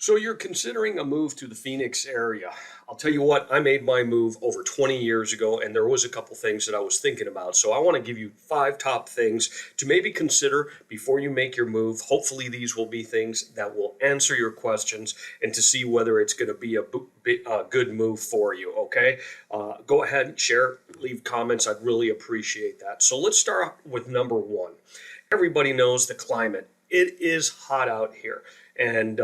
So you're considering a move to the Phoenix area. I'll tell you what, I made my move over 20 years ago, and there was a couple things that I was thinking about. So I want to give you five top things to maybe consider before you make your move. Hopefully, these will be things that will answer your questions and to see whether it's going to be a good move for you. Okay, go ahead and share, leave comments. I'd really appreciate that. So let's start with number one. Everybody knows the climate. It is hot out here, and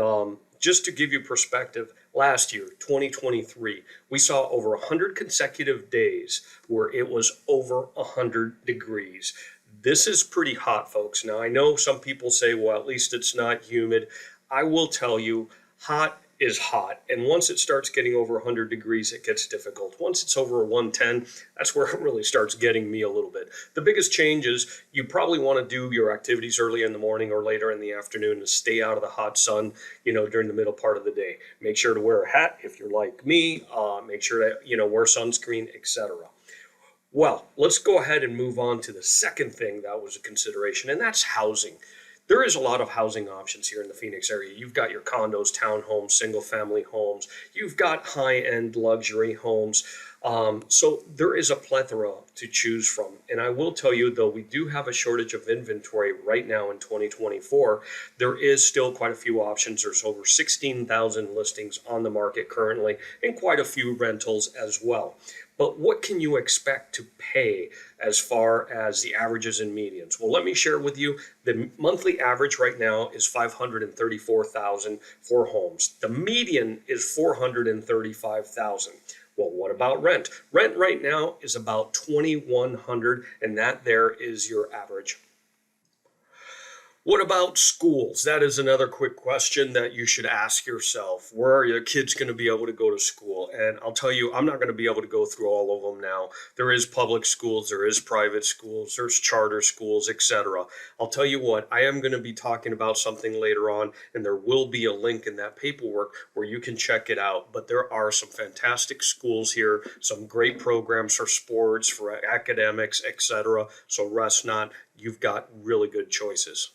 just to give you perspective, last year, 2023, we saw over 100 consecutive days where it was over 100 degrees. This is pretty hot, folks. Now, I know some people say, well, at least it's not humid. I will tell you, hot is hot. And once it starts getting over 100 degrees, it gets difficult. Once it's over 110, that's where it really starts getting me a little bit. The biggest change is you probably want to do your activities early in the morning or later in the afternoon to stay out of the hot sun, during the middle part of the day. Make sure to wear a hat if you're like me. Make sure to, wear sunscreen, etc. Well, let's go ahead and move on to the second thing that was a consideration, and that's housing. There is a lot of housing options here in the Phoenix area. You've got your condos, townhomes, single-family homes. You've got high-end luxury homes. So there is a plethora to choose from. And I will tell you, though, we do have a shortage of inventory right now in 2024. There is still quite a few options. There's over 16,000 listings on the market currently and quite a few rentals as well. But what can you expect to pay as far as the averages and medians? Well, let me share with you. The monthly average right now is $534,000 for homes. The median is $435,000. Well, what about rent? Rent right now is about $2,100, and that there is your average. What about schools? That is another quick question that you should ask yourself. Where are your kids going to be able to go to school? And I'll tell you, I'm not going to be able to go through all of them now. There is public schools, there is private schools, there's charter schools, etc. I'll tell you what, I am going to be talking about something later on, and there will be a link in that paperwork where you can check it out. But there are some fantastic schools here, some great programs for sports, for academics, etc. So rest not, you've got really good choices.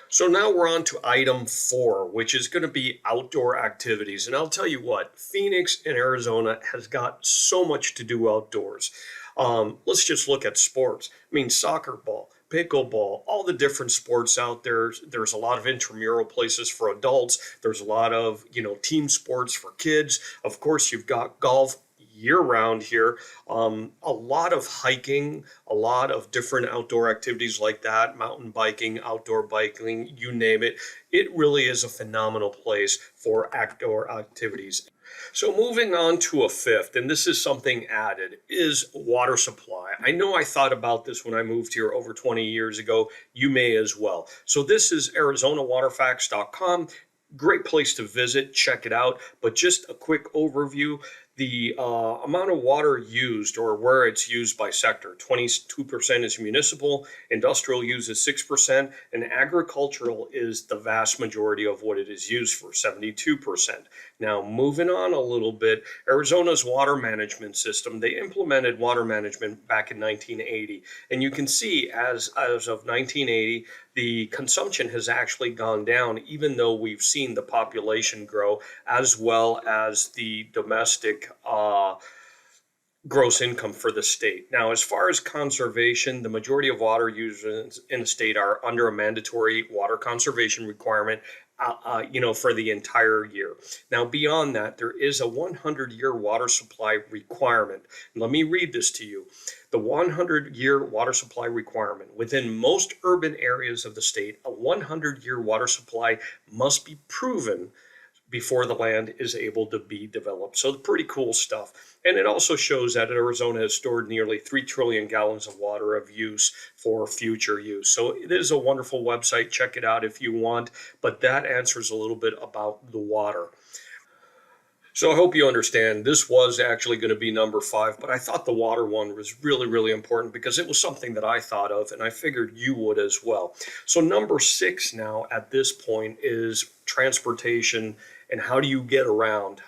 So now we're on to item 4, which is going to be outdoor activities. And I'll tell you what, Phoenix in Arizona has got so much to do outdoors. Let's just look at sports. I mean, soccer ball, pickleball, all the different sports out there. There's a lot of intramural places for adults. There's a lot of, team sports for kids. Of course, you've got golf year-round here. A lot of hiking, a lot of different outdoor activities like that, mountain biking, outdoor biking, you name it. It really is a phenomenal place for outdoor activities. So moving on to a fifth, and this is something added, is water supply. I know I thought about this when I moved here over 20 years ago. You may as well. So this is ArizonaWaterFacts.com. Great place to visit, check it out. But just a quick overview. The amount of water used, or where it's used by sector, 22% is municipal, industrial use is 6%, and agricultural is the vast majority of what it is used for, 72%. Now, moving on a little bit, Arizona's water management system, they implemented water management back in 1980. And you can see as of 1980, the consumption has actually gone down, even though we've seen the population grow, as well as the domestic gross income for the state. Now, as far as conservation, the majority of water users in the state are under a mandatory water conservation requirement, for the entire year. Now, beyond that, there is a 100-year water supply requirement. And let me read this to you. The 100-year water supply requirement. Within most urban areas of the state, a 100-year water supply must be proven before the land is able to be developed. So pretty cool stuff. And it also shows that Arizona has stored nearly 3 trillion gallons of water of use for future use. So it is a wonderful website. Check it out if you want. But that answers a little bit about the water. So I hope you understand this was actually going to be number 5, but I thought the water one was really, really important because it was something that I thought of and I figured you would as well. So number 6 now at this point is transportation and how do you get around.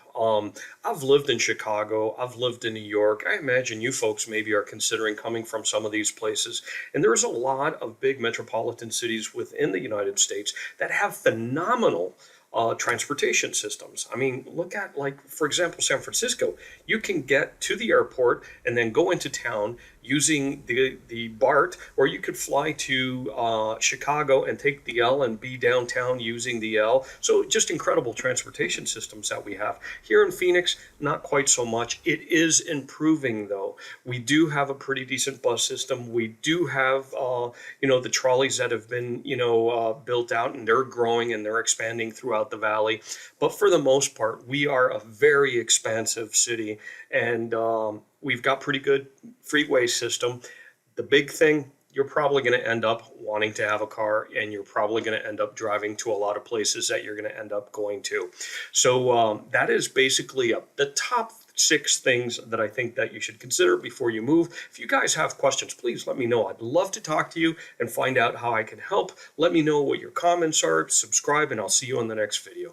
I've lived in Chicago, I've lived in New York. I imagine you folks maybe are considering coming from some of these places. And there's a lot of big metropolitan cities within the United States that have phenomenal transportation systems. I mean, look at, like, for example, San Francisco. You can get to the airport and then go into town using the BART, or you could fly to Chicago and take the L and be downtown using the L. So just incredible transportation systems that we have. Here in Phoenix, not quite so much. It is improving, though. We do have a pretty decent bus system. We do have, the trolleys that have been, built out, and they're growing and they're expanding throughout the valley. But for the most part, we are a very expansive city, and we've got pretty good freeway system. The big thing, you're probably going to end up wanting to have a car, and you're probably going to end up driving to a lot of places that you're going to end up going to. So that is basically the top 6 things that I think that you should consider before you move. If you guys have questions, please let me know. I'd love to talk to you and find out how I can help. Let me know what your comments are, subscribe, and I'll see you on the next video.